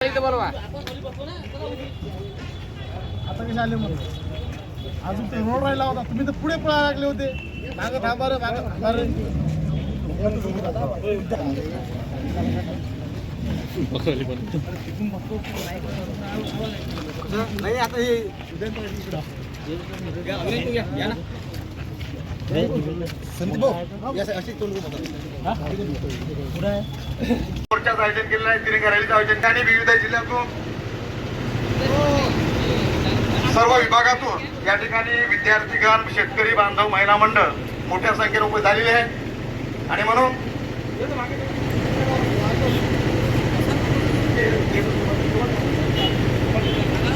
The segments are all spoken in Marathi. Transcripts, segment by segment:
आता कसे आले मग अजून ते रोड राहिला होता तुम्ही तर पुढे पळायला लागले होते मागं थांबा रे मागं थांबा रे नाही आता हे संदीप भाऊ अशी तोंड मोर्चाचं आयोजन केलेलं आहे तिरंगा रॅलीचं आयोजन आणि विविध जिल्ह्यातून सर्व विभागातून या ठिकाणी विद्यार्थीगण शेतकरी बांधव महिला मंडळ मोठ्या संख्येने उपस्थित झालेले आहे आणि म्हणून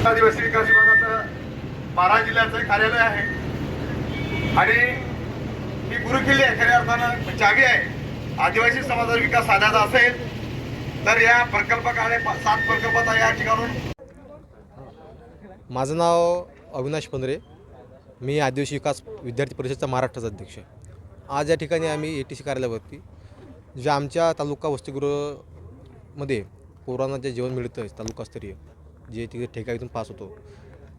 आदिवासी विकास विभागाचं 12 जिल्ह्याचं कार्यालय आहे आणि ही गुरुकिल्ली आहे खऱ्या अर्थानं जागे आहे आदिवासी समाजाचा विकास साधायचा असेल तर या प्रकल्पाकडे 7 प्रकल्पाचा या ठिकाणून. माझं नाव अविनाश पंधरे, मी आदिवासी विकास विद्यार्थी परिषदचा महाराष्ट्राचा अध्यक्ष. आज या ठिकाणी आम्ही ATC कार्यालयावरती जे आमच्या तालुका वसतिगृहामध्ये पोरांना जे जेवण मिळतं तालुकास्तरीय जे तिथे ठेका इथून पास होतो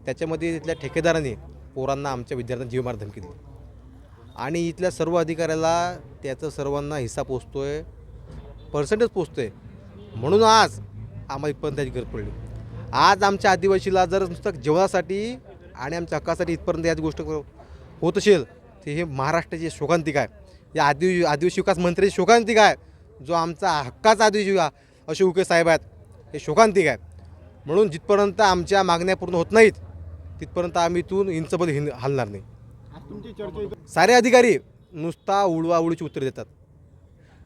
त्याच्यामध्ये तिथल्या ठेकेदाराने पोरांना आमच्या विद्यार्थ्यांना जीवमार धमकी दिली आणि इथल्या सर्व अधिकाऱ्याला त्याचं सर्वांना हिस्सा पोचतो आहे, पर्सेंटेज पोचतो आहे. म्हणून आज आम्हाला इथपर्यंत त्याची गरज पडली. आज आमच्या आदिवासीला जर नुसतं जेवणासाठी आणि आमच्या हक्कासाठी इथपर्यंत याची गोष्ट होत असेल तर हे महाराष्ट्राची शोकांतिका आहे. या आदिवासी विकास मंत्र्याची शोकांतिका आहे. जो आमचा हक्काचा आदिवासी असे उके साहेब आहेत हे शोकांतिका आहे. म्हणून जिथपर्यंत आमच्या मागण्या पूर्ण होत नाहीत तिथपर्यंत आम्ही इथून इंचभर हलणार नाही. सारे अधिकारी नुसता उडवाउडीची उत्तर देतात.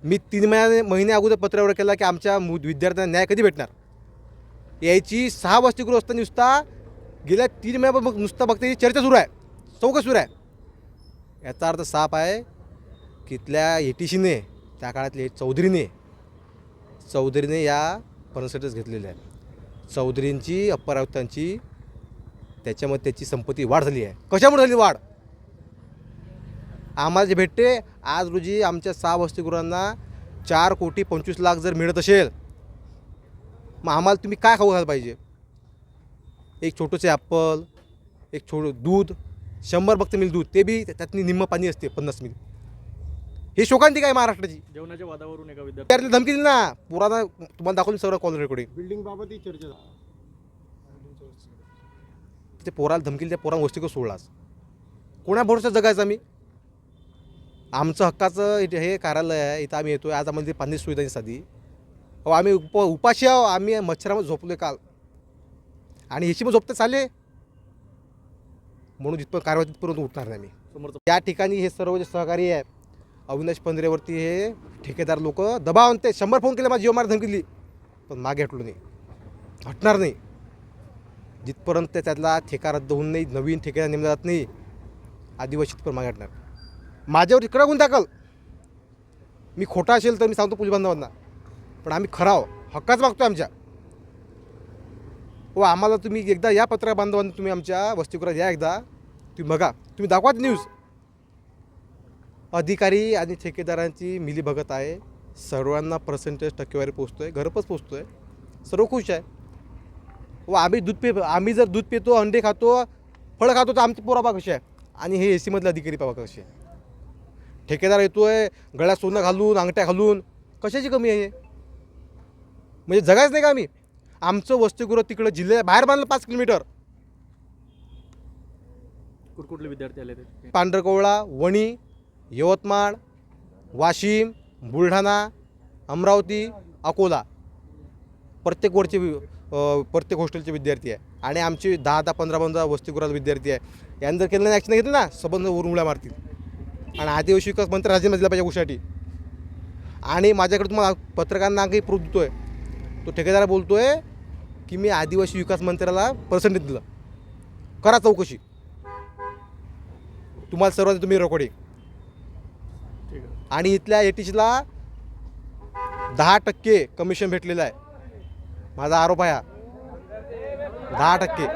मी 3 महिने अगोदर पत्रावर केला की आमच्या विद्यार्थ्यांना न्याय कधी भेटणार. याची 6 वसतिगृह असताना नुसता गेल्या 3 महिन्यापासून नुसता फक्त चर्चा सुरू आहे, चौकशी सुरू आहे. याचा अर्थ साफ आहे की इथल्या ATCने त्या काळातले चौधरीने या पर्सेंटेज घेतलेले आहे. चौधरींची अप्पर आयुक्तांची त्याच्यामध्ये त्याची संपत्ती वाढ झाली आहे. कशामुळे झाली वाढ आम्हाला जे भेटते आज रोजी आमच्या 6 वसतिगृहांना 4,25,00,000 जर मिळत असेल मग आम्हाला तुम्ही काय खाऊ घालायला पाहिजे. एक छोटंसं ॲपल, एक दूध 100 फक्त मिल दूध, ते बी त्यात निम्म पाणी असते 50 मिल. हे शोकांतिका आहे महाराष्ट्राची. जेवणाच्या वादावरून एका विद्यार्थी धमकी दिली ना पुराणा तुम्हाला दाखवली सर्व कॉल रेकॉर्डिंग बिल्डिंग बाबत ही चर्चा ते पोराला धमकीला त्या पोरांना गोष्टी सोडलाच कोणा भरोसा जगायचं आम्ही. आमचं हक्काचं हे कार्यालय आहे इथं आम्ही येतो. आज आम्हाला पाणी सुविधा साधी आम्ही उपाशी आहो. आम्ही मच्छरामध्ये झोपलो काल आणि ह्याची मग झोपते चालले म्हणून जिथपर्यंत कारवाई तिथपर्यंत उठणार नाही आम्ही. समोरचं या ठिकाणी हे सर्व जे सहकारी आहे अविनाश पंधरेवरती हे ठेकेदार लोक दबाव आणते. 100 फोन केले माझी जीवमार धमकी दिली पण मागे हटलो नाही, हटणार नाही. जिथपर्यंत त्यातला ठेका रद्द होऊन नाही, नवीन ठेकेदार नेमला जात नाही, आदिवासी तिथपर्यंत मागे हटणार. माझ्यावर इकडं गुण दाखल. मी खोटा असेल तर मी सांगतो पोलीस बांधवांना, पण आम्ही खराव हक्काच मागतो आमच्या. व आम्हाला तुम्ही एकदा या पत्रकार बांधवांना तुम्ही आमच्या वसतिगृहात या, एकदा तुम्ही बघा, तुम्ही दाखवा न्यूज. अधिकारी आणि ठेकेदारांची मिलीभगत आहे. सर्वांना पर्सेंटेज टक्केवारी पोचतो आहे, घरपोच पोचतो आहे, सर्व खुश आहे. व आम्ही जर दूध पितो, अंडे खातो, फळं खातो तर आमची पोरा कशी आहे आणि हे AC मधले अधिकारी पाहा कसे आहे. ठेकेदार येतो आहे गळ्यात सोनं घालून, अंगठ्या घालून, कशाची कमी आहे म्हणजे जगायच नाही का आम्ही. आमचं वसतिगृह तिकडं जिल्ह्या बाहेर बांधलं 5 किलोमीटर. कुठले विद्यार्थी आले ते पांढरकवळा, वणी, यवतमाळ, वाशिम, बुलढाणा, अमरावती, अकोला प्रत्येक प्रत्येक हॉस्टेलचे विद्यार्थी आहे आणि आमचे 10-10, 15-15 वसतिगृहात विद्यार्थी आहे. यांनी जर केलं नाही, ॲक्शन घेतलं ना संबंध उरमुळ्या मारतील. आणि आदिवासी विकास मंत्री राजीनामा दिला पाहिजे गोष्टीसाठी. आणि माझ्याकडे तुम्हाला पत्रकारांना काही प्रूफ देतो आहे. तो ठेकेदार बोलतो आहे की मी आदिवासी विकास मंत्र्याला पर्सेंटेज दिलं, करा चौकशी. तुम्हाला सर्वांनी तुम्ही रेकॉर्डिंग. आणि इथल्या ATCला 10% कमिशन भेटलेलं आहे. माझा आरोप आहे 10%.